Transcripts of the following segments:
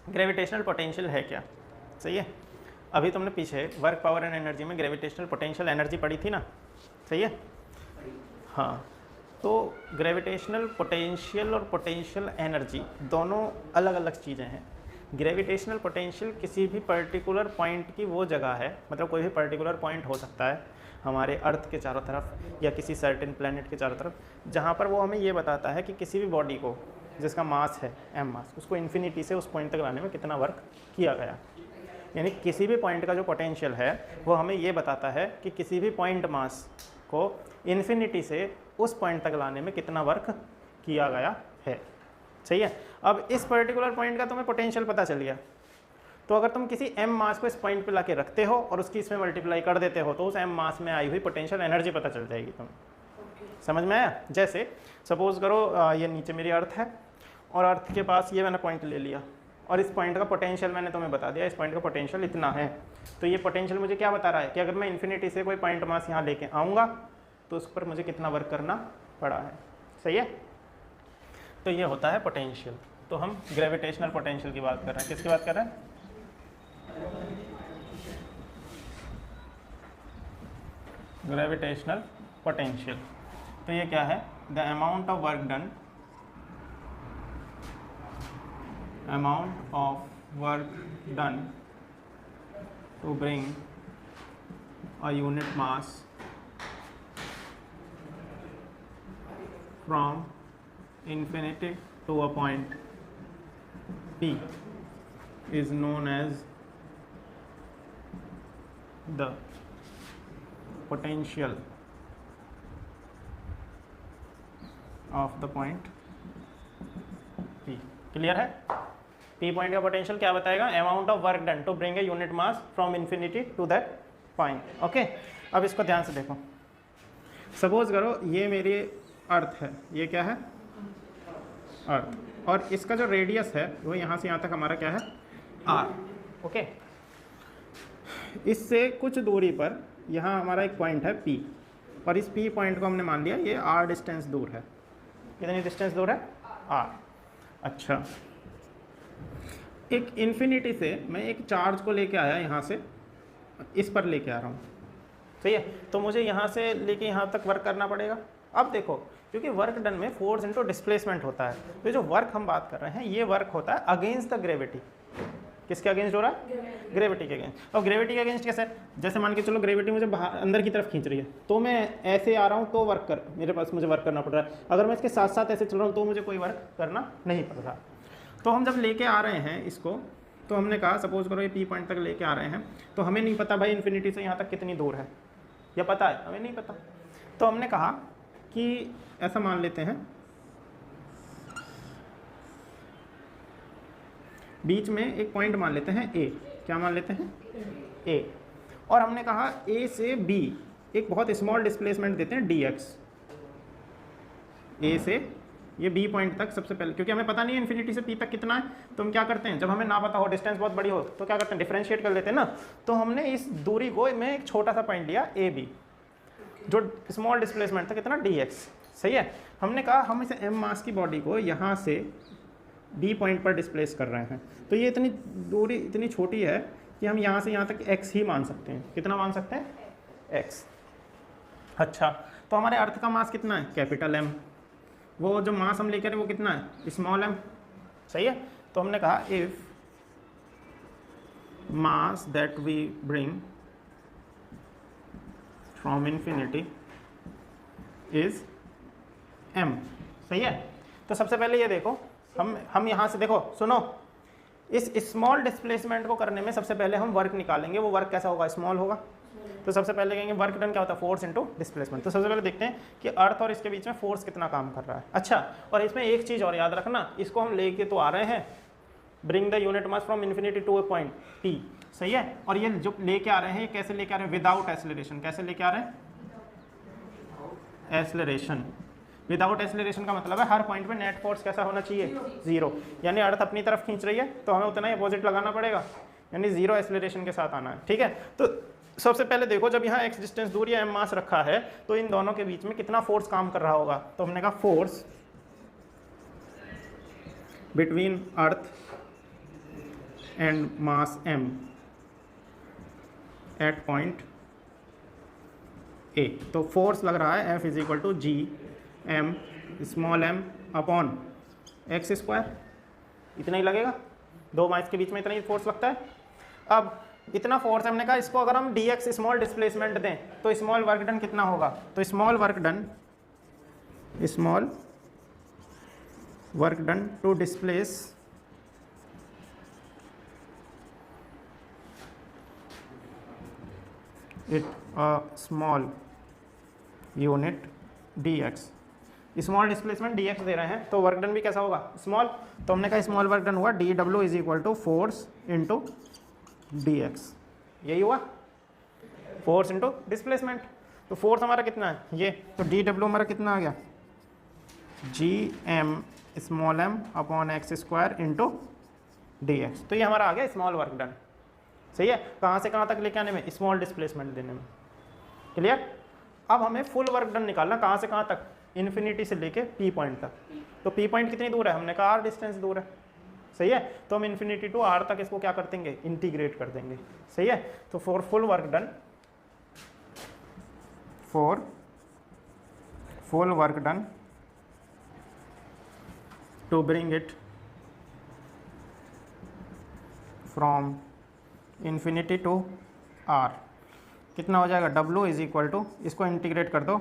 Gravitational potential है क्या, सही है। अभी तुमने पीछे वर्क पावर एंड एनर्जी में ग्रेविटेशनल पोटेंशियल एनर्जी पढ़ी थी ना, सही है। हाँ, तो ग्रेविटेशनल पोटेंशियल और पोटेंशियल एनर्जी दोनों अलग अलग चीज़ें हैं। ग्रेविटेशनल पोटेंशियल किसी भी पर्टिकुलर पॉइंट की वो जगह है, मतलब कोई भी पर्टिकुलर पॉइंट हो सकता है हमारे अर्थ के चारों तरफ या किसी सर्टेन प्लैनेट के चारों तरफ, जहाँ पर वो हमें ये बताता है कि किसी भी बॉडी को जिसका मास है m मास, उसको इन्फिनिटी से उस पॉइंट तक लाने में कितना वर्क किया गया। यानी किसी भी पॉइंट का जो पोटेंशियल है वो हमें ये बताता है कि किसी भी पॉइंट मास को इन्फिनिटी से उस पॉइंट तक लाने में कितना वर्क किया गया है, सही है। अब इस पर्टिकुलर पॉइंट का तुम्हें पोटेंशियल पता चल गया, तो अगर तुम किसी m मास को इस पॉइंट पे लाके रखते हो और उसकी इसमें मल्टीप्लाई कर देते हो तो उस m मास में आई हुई पोटेंशियल एनर्जी पता चल जाएगी तुम्हें। समझ में आया? जैसे सपोज करो ये नीचे मेरी अर्थ है और अर्थ के पास ये मैंने पॉइंट ले लिया और इस पॉइंट का पोटेंशियल मैंने तुम्हें बता दिया, इस पॉइंट का पोटेंशियल इतना है। तो ये पोटेंशियल मुझे क्या बता रहा है कि अगर मैं इन्फिनिटी से कोई पॉइंट मास यहाँ लेके आऊँगा तो उस पर मुझे कितना वर्क करना पड़ा है, सही है। तो ये होता है पोटेंशियल। तो हम ग्रेविटेशनल पोटेंशियल की बात कर रहे हैं, किसकी बात कर रहे हैं? Gravitational potential. तो ये क्या है? The amount of work done, amount of work done to bring a unit mass from infinity to a point P is known as the potential of the point P। Clear है? P point का potential क्या बताएगा? Amount of work done to bring a unit mass from infinity to that point. Okay, अब इसको ध्यान से देखो। Suppose करो ये मेरी अर्थ है, ये क्या है? अर्थ, और इसका जो रेडियस है वो यहाँ से यहाँ तक हमारा क्या है? r। ओके, इससे कुछ दूरी पर यहाँ हमारा एक पॉइंट है P, और इस P पॉइंट को हमने मान लिया ये r डिस्टेंस दूर है। कितनी डिस्टेंस दूर है? r। अच्छा, एक इन्फिनिटी से मैं एक चार्ज को लेके आया, यहाँ से इस पर लेके आ रहा हूँ, सही है। तो मुझे यहाँ से लेके यहाँ तक वर्क करना पड़ेगा। अब देखो, क्योंकि वर्क डन में फोर्स इनटू डिस्प्लेसमेंट होता है, तो जो वर्क हम बात कर रहे हैं ये वर्क होता है अगेंस्ट द ग्रेविटी। किसके अगेंस्ट हो रहा है? ग्रेविटी के अगेंस्ट। और ग्रेविटी के अगेंस्ट कैसे? जैसे मान के चलो ग्रेविटी मुझे बाहर अंदर की तरफ खींच रही है, तो मैं ऐसे आ रहा हूँ तो मेरे पास मुझे वर्क करना पड़ रहा है। अगर मैं इसके साथ साथ ऐसे चल रहा हूँ तो मुझे कोई वर्क करना नहीं पड़ रहा। तो हम जब लेके आ रहे हैं इसको, तो हमने कहा सपोज करो ये P पॉइंट तक लेके आ रहे हैं, तो हमें नहीं पता भाई इन्फिनिटी से यहाँ तक कितनी दूर है, या पता है? हमें नहीं पता। तो हमने कहा कि ऐसा मान लेते हैं बीच में एक पॉइंट मान लेते हैं A। क्या मान लेते हैं? A। और हमने कहा A से B एक बहुत स्मॉल डिस्प्लेसमेंट देते हैं dx। A से ये B पॉइंट तक सबसे पहले, क्योंकि हमें पता नहीं है इन्फिनिटी से P तक कितना है, तो हम क्या करते हैं, जब हमें ना पता हो, डिस्टेंस बहुत बड़ी हो, तो क्या करते हैं, डिफरेंशिएट कर लेते हैं ना। तो हमने इस दूरी को मैं एक छोटा सा पॉइंट लिया AB, जो स्मॉल डिस्प्लेसमेंट था कितना? dx, सही है। हमने कहा हम इसे m मास की बॉडी को यहाँ से B पॉइंट पर डिस्प्लेस कर रहे हैं, तो ये इतनी दूरी इतनी छोटी है कि हम यहाँ से यहाँ तक x ही मान सकते हैं। कितना मान सकते हैं? x। अच्छा, तो हमारे अर्थ का मास कितना है? Capital M। वो जो मास हम लेकर वो कितना है? स्मॉल m, सही है। तो हमने कहा if mass that we bring from infinity is m, सही है। तो सबसे पहले ये देखो, हम यहाँ से देखो, सुनो, इस स्मॉल डिस्प्लेसमेंट को करने में सबसे पहले हम वर्क निकालेंगे। वो वर्क कैसा होगा? स्मॉल होगा। तो सबसे पहले कहेंगे वर्क डन क्या होता है? Force into displacement. तो सबसे पहले देखते हैं कि अर्थ और इसके बीच में फोर्स कितना काम कर रहा है। अच्छा, और इसमें एक चीज़ और याद रखना, इसको हम लेके तो आ रहे हैं, bring the unit mass from infinity to a point P, सही है। और ये जो लेके आ रहे हैं, ये कैसे लेके आ रहे हैं? Without acceleration. कैसे लेके आ रहे हैं? एक्सेलरेशन। विदाउट एक्सेलरेशन का मतलब है हर पॉइंट पे नेट फोर्स कैसा होना चाहिए? जीरो। यानी अर्थ अपनी तरफ खींच रही है तो हमें उतना ही अपोजिट लगाना पड़ेगा, यानी जीरो एक्सेलरेशन के साथ आना है, ठीक है। तो सबसे पहले देखो, जब यहाँ x डिस्टेंस दूर या m मास रखा है तो इन दोनों के बीच में कितना फोर्स काम कर रहा होगा? तो हमने कहा force between earth and mass m at point A. तो फोर्स लग रहा है F is equal to G M small m upon X square, इतना ही लगेगा, दो मास के बीच में इतना ही फोर्स लगता है। अब इतना फोर्स हमने कहा, इसको अगर हम dx स्मॉल डिस्प्लेसमेंट दें तो स्मॉल वर्क डन कितना होगा, तो small work done to displace it a small unit dx, small displacement dx दे रहे हैं तो वर्क डन भी कैसा होगा, स्मॉल। तो हमने कहा स्मॉल वर्क डन हुआ dw is equal to force into dx, यही हुआ फोर्स इंटू डिस्प्लेसमेंट। तो फोर्स हमारा कितना है ये, तो dw हमारा कितना आ गया, gm small m upon X square into dx। तो ये हमारा आ गया स्मॉल वर्क डन। सही है, कहाँ से कहाँ तक लेके आने में, स्मॉल डिस्प्लेसमेंट देने में। क्लियर। अब हमें फुल वर्क डन निकालना, कहाँ से कहाँ तक, इन्फिनिटी से लेके पी पॉइंट तक। तो पी पॉइंट कितनी दूर है, हमने कहा आर डिस्टेंस दूर है। सही है, तो हम इन्फिनिटी टू आर तक इसको क्या कर देंगे, इंटीग्रेट कर देंगे। सही है, तो for full work done to bring it from infinity to R कितना हो जाएगा, W इज इक्वल टू, इसको इंटीग्रेट कर दो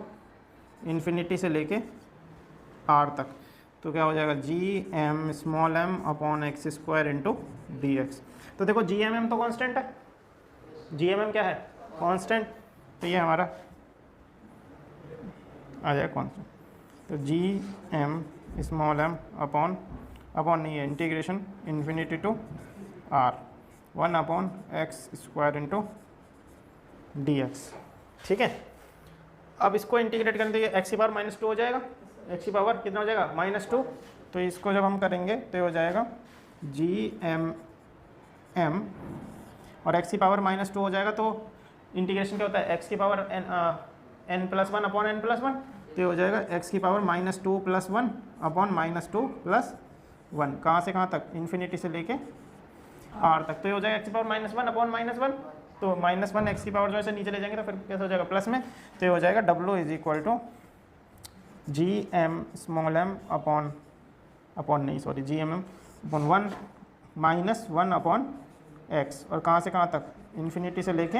इन्फिनिटी से लेके आर तक, तो क्या हो जाएगा G M small m upon X square into D X. तो देखो जी एम तो कांस्टेंट है, जी एम क्या है, कांस्टेंट, तो ये हमारा आ जाएगा कांस्टेंट। तो G M small m upon नहीं है, integration infinity to R 1 upon X square into D X. ठीक है, अब इसको इंटीग्रेट करने के एक्स की पावर -2 हो जाएगा, एक्स की पावर कितना हो जाएगा -2। तो इसको जब हम करेंगे तो ये हो जाएगा जी एम एम, और एक्स की पावर -2 हो जाएगा, तो इंटीग्रेशन क्या होता है, एक्स की पावर n+1 अपॉन n+1, तो ये हो जाएगा एक्स की पावर -2 + 1 अपॉन -2 + 1, कहाँ से कहाँ तक, इन्फिनिटी से लेके आर तक। तो ये हो जाएगा एक्स की पावर -1 अपॉन -1, तो -1 एक्स की पावर जो है नीचे ले जाएंगे तो फिर कैसे हो जाएगा, प्लस में। तो ये हो जाएगा W is equal to G M small m G M upon 1 -1 upon X, और कहाँ से कहाँ तक, इन्फिनिटी से लेके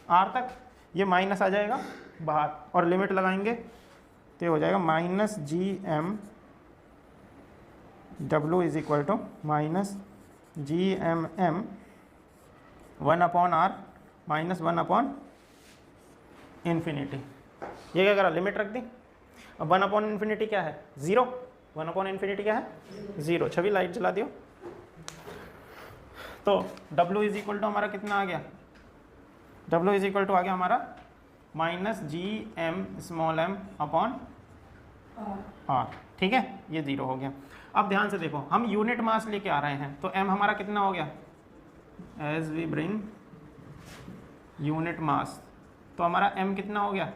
आर तक। ये माइनस आ जाएगा बाहर और लिमिट लगाएंगे तो ये हो जाएगा -gm W is equal to -gmm 1 upon R -1 upon infinity. ये क्या करा, लिमिट रख दी। अब 1 अपॉन इन्फिनिटी क्या है, 0, 1 अपॉन इन्फिनिटी क्या है, 0। छवि लाइट जला दियो। तो W इज इक्वल टू हमारा कितना आ गया, W इज इक्वल टू आ गया हमारा -gm small m upon R. ठीक है, ये 0 हो गया। अब ध्यान से देखो, हम यूनिट मास लेके आ रहे हैं, तो m हमारा कितना हो गया, as we bring unit mass, तो हमारा m कितना हो गया,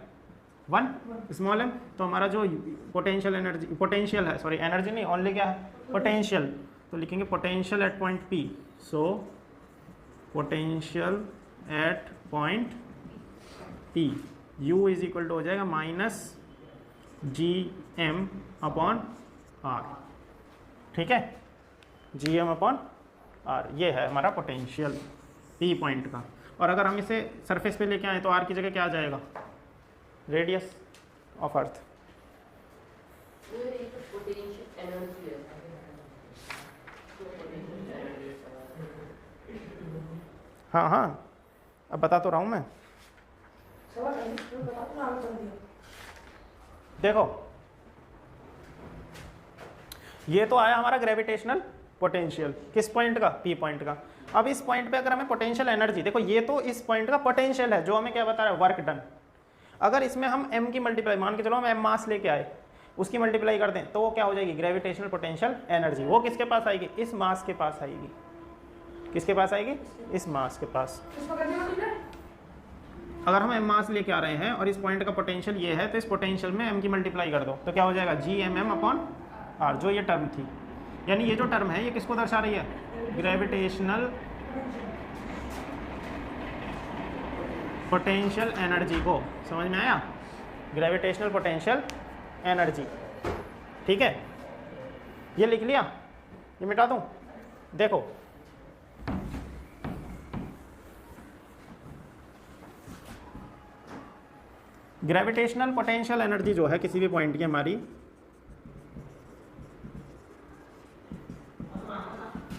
1 स्मॉल m। तो हमारा जो पोटेंशियल है, सॉरी एनर्जी नहीं, ओनली क्या है, पोटेंशियल। तो लिखेंगे potential at point P। So potential at point P, U is equal to हो जाएगा -gm अपॉन r। ठीक है, gm अपॉन r, ये है हमारा पोटेंशियल P पॉइंट का। और अगर हम इसे सरफेस पे लेके आए तो r की जगह क्या आ जाएगा, रेडियस ऑफ अर्थ। हाँ हाँ, अब बता तो रहा हूँ मैं। देखो ये तो आया हमारा ग्रेविटेशनल पोटेंशियल, किस पॉइंट का, पी पॉइंट का। अब इस पॉइंट पे अगर हमें पोटेंशियल एनर्जी, देखो ये तो इस पॉइंट का पोटेंशियल है जो हमें क्या बता रहा है, वर्क डन। अगर इसमें हम m की मल्टीप्लाई, मान के चलो हम m मास लेके आए, उसकी मल्टीप्लाई कर दें तो वो क्या हो जाएगी, ग्रेविटेशनल पोटेंशियल एनर्जी। वो किसके पास आएगी, इस मास के पास आएगी। किसके पास आएगी, इस मास के पास। अगर हम m मास लेके आ रहे हैं और इस पॉइंट का पोटेंशियल ये है, तो इस पोटेंशियल में m की मल्टीप्लाई कर दो तो क्या हो जाएगा, gmm अपॉन r, जो ये टर्म थी। यानी ये जो टर्म है ये किसको दर्शा रही है? ग्रेविटेशनल पोटेंशियल एनर्जी को। समझ में आया? ग्रेविटेशनल पोटेंशियल एनर्जी, ठीक है। ये लिख लिया, ये मिटा दूं। देखो ग्रेविटेशनल पोटेंशियल एनर्जी जो है किसी भी पॉइंट की हमारी,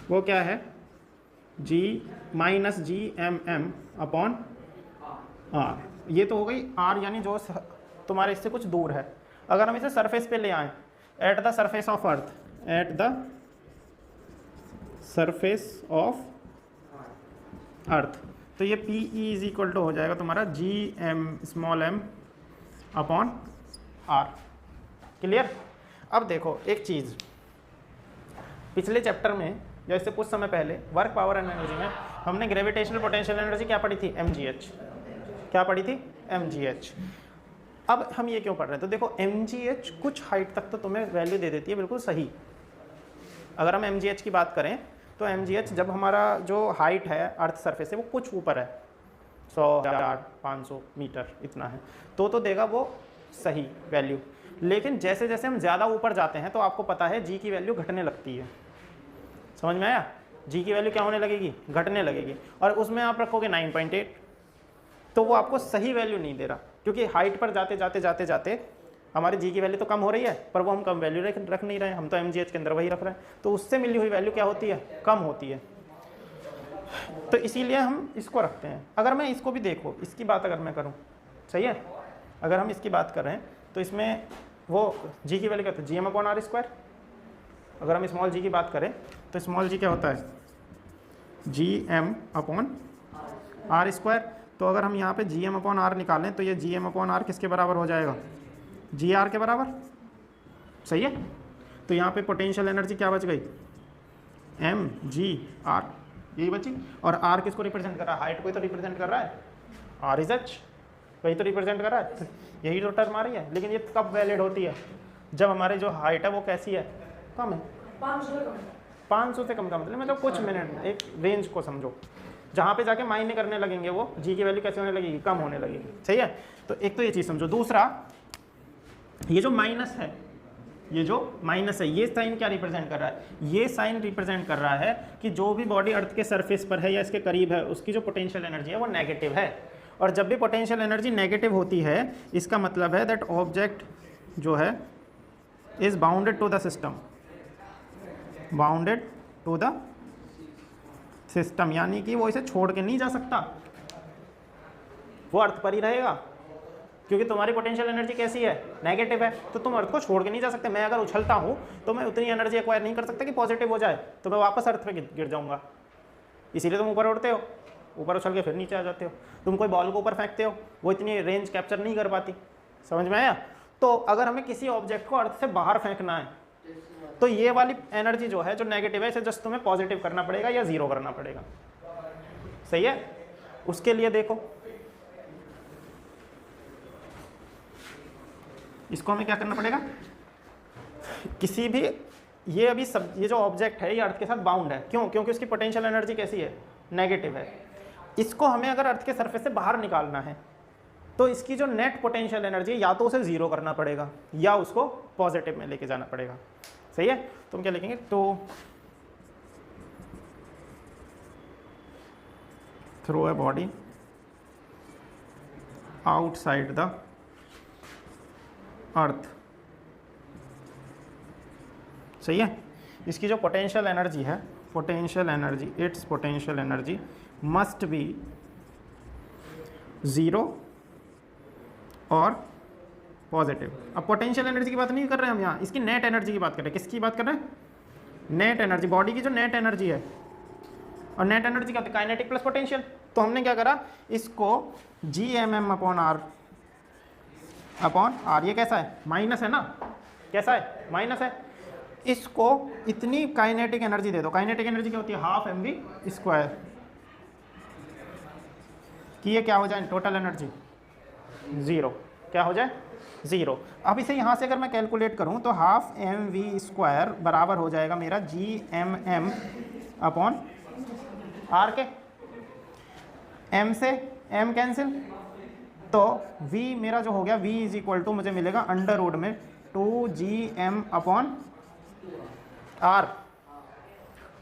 वो क्या है? G minus G M M upon R. ये तो हो गई R, यानी जो तुम्हारे इससे कुछ दूर है। अगर हम इसे सरफेस पे ले आए, at the surface of earth, at the surface of earth, तो ये P E is equal to हो जाएगा तुम्हारा G M small M upon R. Clear? अब देखो एक चीज़, पिछले चैप्टर में या इससे कुछ समय पहले वर्क पावर एंड एनर्जी में हमने ग्रेविटेशनल पोटेंशियल एनर्जी क्या पढ़ी थी? mgh। क्या पढ़ी थी? mgh। अब हम ये क्यों पढ़ रहे हैं? तो देखो mgh कुछ हाइट तक तो तुम्हें वैल्यू दे देती है बिल्कुल सही। अगर हम mgh की बात करें तो mgh जब हमारा जो हाइट है अर्थ सरफेस से वो कुछ ऊपर है, 100-500 मीटर इतना है, तो देगा वो सही वैल्यू। लेकिन जैसे जैसे हम ज़्यादा ऊपर जाते हैं तो आपको पता है जी की वैल्यू घटने लगती है। समझ में आया? जी की वैल्यू क्या होने लगेगी? घटने लगेगी। और उसमें आप रखोगे 9.8, तो वो आपको सही वैल्यू नहीं दे रहा, क्योंकि हाइट पर जाते जाते जाते जाते हमारी जी की वैल्यू तो कम हो रही है, पर वो हम कम वैल्यू रख नहीं रहे हैं, हम तो mgh के अंदर वही रख रहे हैं, तो उससे मिली हुई वैल्यू क्या होती है? कम होती है। तो इसीलिए हम इसको रखते हैं। अगर मैं इसको भी देखो, इसकी बात अगर मैं करूँ, सही है, अगर हम इसकी बात करें तो इसमें वो जी की वैल्यू क्या होती है? G M upon R square. अगर हम स्मॉल जी की बात करें तो स्मॉल जी क्या होता है? G M upon R square. तो अगर हम यहाँ पे जी एम अपॉन आर निकालें तो ये जी एम अपॉन आर किसके बराबर हो जाएगा? जी आर के बराबर। सही है? तो यहाँ पे पोटेंशियल एनर्जी क्या बच गई? एम जी आर, यही बची। और आर किसको रिप्रेजेंट कर रहा है? हाइट को ही तो रिप्रेजेंट कर रहा है। आर इज एच, वही तो रिप्रेजेंट कर रहा है, यही तो टर्म आ रही है। लेकिन ये कब वैलिड होती है? जब हमारी जो हाइट है वो कैसी है? कम है, 500 से कम का मतलब कुछ मिनट, एक रेंज को समझो, जहाँ पे जाके मायने करने लगेंगे वो जी की वैल्यू कैसे होने लगेगी? कम होने लगेगी। सही है? तो एक तो ये चीज़ समझो। दूसरा, ये जो माइनस है, ये जो माइनस है, ये साइन क्या रिप्रेजेंट कर रहा है? ये साइन रिप्रेजेंट कर रहा है कि जो भी बॉडी अर्थ के सरफेस पर है या इसके करीब है, उसकी जो पोटेंशियल एनर्जी है वो नेगेटिव है। और जब भी पोटेंशियल एनर्जी नेगेटिव होती है, इसका मतलब है दैट ऑब्जेक्ट जो है is bounded to the system, bounded to the system, यानी कि वो इसे छोड़ के नहीं जा सकता, वो अर्थ पर ही रहेगा, क्योंकि तुम्हारी पोटेंशियल एनर्जी कैसी है? नेगेटिव है, तो तुम अर्थ को छोड़ के नहीं जा सकते। मैं अगर उछलता हूँ तो मैं उतनी एनर्जी एक्वायर नहीं कर सकता कि पॉजिटिव हो जाए, तो मैं वापस अर्थ पे गिर जाऊँगा। इसीलिए तुम ऊपर उड़ते हो, ऊपर उछल के फिर नीचे आ जाते हो। तुम कोई बॉल को ऊपर फेंकते हो, वो इतनी रेंज कैप्चर नहीं कर पाती। समझ में आया? तो अगर हमें किसी ऑब्जेक्ट को अर्थ से बाहर फेंकना है तो ये वाली एनर्जी जो है, जो नेगेटिव है, इसे जस्ट तुम्हें पॉजिटिव करना पड़ेगा या जीरो करना पड़ेगा। सही है? उसके लिए देखो, इसको हमें क्या करना पड़ेगा? किसी भी ये अभी सब ये जो ऑब्जेक्ट है ये अर्थ के साथ बाउंड है। क्यों? क्योंकि उसकी पोटेंशियल एनर्जी कैसी है? नेगेटिव है। इसको हमें अगर अर्थ के सरफेस से बाहर निकालना है तो इसकी जो नेट पोटेंशियल एनर्जी है, या तो उसे जीरो करना पड़ेगा या उसको पॉजिटिव में लेके जाना पड़ेगा। सही है? तो हम क्या लिखेंगे? तो throw a body outside the earth. सही है? इसकी जो पोटेंशियल एनर्जी है, potential energy, it's potential energy must be zero और पॉजिटिव। अब पोटेंशियल एनर्जी की बात नहीं कर रहे हैं हम यहाँ, इसकी नेट एनर्जी की बात कर रहे हैं। किसकी बात कर रहे हैं? नेट एनर्जी, बॉडी की जो नेट एनर्जी है। और नेट एनर्जी क्या होती है? Kinetic plus potential. तो हमने क्या करा? इसको G M M upon R upon R, ये कैसा है? माइनस है ना? कैसा है? माइनस है। इसको इतनी काइनेटिक एनर्जी दे दो। काइनेटिक एनर्जी क्या होती है? हाफ एम वी स्क्वायर, कि ये क्या हो जाए? Total energy zero. क्या हो जाए? 0। अब इसे यहाँ से अगर मैं कैलकुलेट करूँ तो हाफ एम वी स्क्वायर बराबर हो जाएगा मेरा GMM अपॉन R के, M से M कैंसिल, तो V मेरा जो हो गया V इज इक्वल टू मुझे मिलेगा अंडर रूट में 2GM upon R,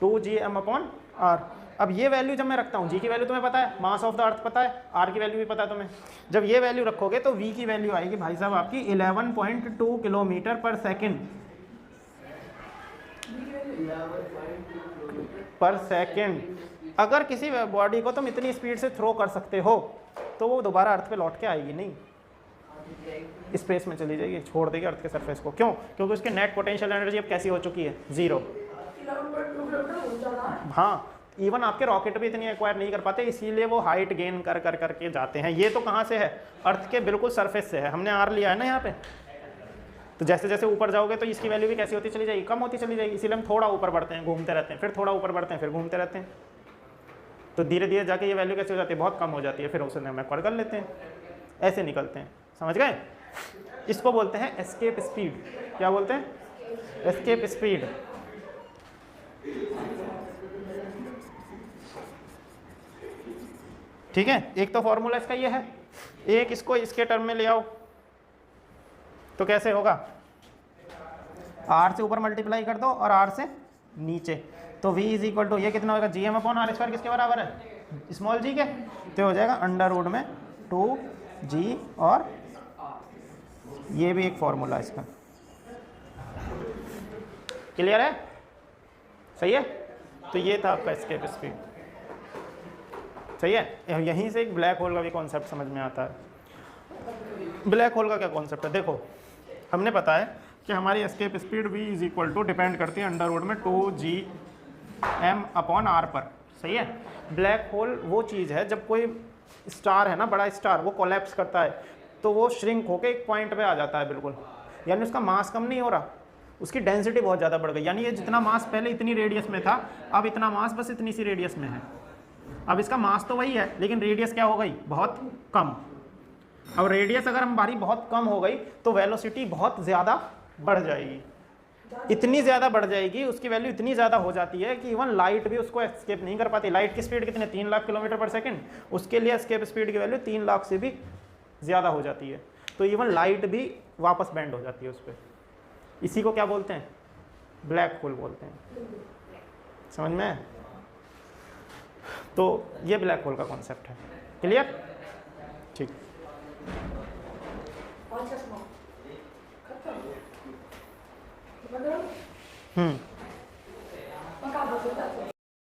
2GM upon R। अब ये वैल्यू जब मैं रखता हूँ, G की वैल्यू तुम्हें पता है, मास ऑफ द अर्थ पता है, R की वैल्यू भी पता है तुम्हें। जब ये वैल्यू रखोगे तो V की वैल्यू आएगी भाई साहब आपकी 11.2 किलोमीटर पर सेकेंड। अगर किसी बॉडी को तुम इतनी स्पीड से थ्रो कर सकते हो तो वो दोबारा अर्थ पे लौट के आएगी नहीं, स्पेस में चली जाएगी, छोड़ देगी अर्थ के सरफेस को। क्यों? क्योंकि उसकी नेट पोटेंशियल एनर्जी अब कैसी हो चुकी है, 0। हाँ, इवन आपके रॉकेट भी इतनी एक्वायर नहीं कर पाते, इसीलिए वो हाइट गेन कर कर करके जाते हैं। ये तो कहाँ से है, अर्थ के बिल्कुल सरफेस से है, हमने R लिया है ना यहाँ पे। तो जैसे जैसे ऊपर जाओगे तो इसकी वैल्यू भी कैसी होती चली जाएगी, कम होती चली जाएगी। इसीलिए हम थोड़ा ऊपर बढ़ते हैं, घूमते रहते हैं, फिर थोड़ा ऊपर बढ़ते हैं, फिर घूमते रहते हैं। तो धीरे धीरे जाके ये वैल्यू कैसे हो जाती है, बहुत कम हो जाती है, फिर उसे हम एक्वायर कर लेते हैं, ऐसे निकलते हैं। समझ गए? इसको बोलते हैं एस्केप स्पीड। क्या बोलते हैं? Escape speed. ठीक है, एक तो फॉर्मूला इसका ये है, एक इसको इसके टर्म में ले आओ तो कैसे होगा, R से ऊपर मल्टीप्लाई कर दो और R से नीचे, तो V इज इक्वल टू ये कितना होगा, GM अपॉन R स्क्वायर किसके बराबर है, स्मॉल g के, तो हो जाएगा अंडर रूट में 2G, और ये भी एक फॉर्मूला इसका। क्लियर है? सही है? तो ये था आपका एस्केप स्पीड। सही है? यहीं से एक ब्लैक होल का भी कॉन्सेप्ट समझ में आता है। ब्लैक होल का क्या कॉन्सेप्ट है, देखो हमने पता है कि हमारी escape speed V is equal to depend करती है अंडर रूट में 2GM अपॉन R पर। सही है? ब्लैक होल वो चीज़ है जब कोई स्टार है ना, बड़ा स्टार, वो कोलैप्स करता है तो वो श्रिंक होकर एक पॉइंट पे आ जाता है बिल्कुल, यानी उसका मास कम नहीं हो रहा, उसकी डेंसिटी बहुत ज़्यादा बढ़ गई। यानी ये जितना मास पहले इतनी रेडियस में था, अब इतना मास बस इतनी सी रेडियस में है। अब इसका मास तो वही है लेकिन रेडियस क्या हो गई, बहुत कम। अब रेडियस अगर हमारी बहुत कम हो गई तो वेलोसिटी बहुत ज़्यादा बढ़ जाएगी, इतनी ज़्यादा बढ़ जाएगी, उसकी वैल्यू इतनी ज़्यादा हो जाती है कि इवन लाइट भी उसको एस्केप नहीं कर पाती। लाइट की स्पीड कितने, 3 लाख किलोमीटर पर सेकंड, उसके लिए एस्केप स्पीड की वैल्यू 3 लाख से भी ज़्यादा हो जाती है। तो इवन लाइट भी वापस बैंड हो जाती है उस पर। इसी को क्या बोलते हैं, ब्लैक होल बोलते हैं। समझ में? तो ये ब्लैक होल का कॉन्सेप्ट है। क्लियर? ठीक।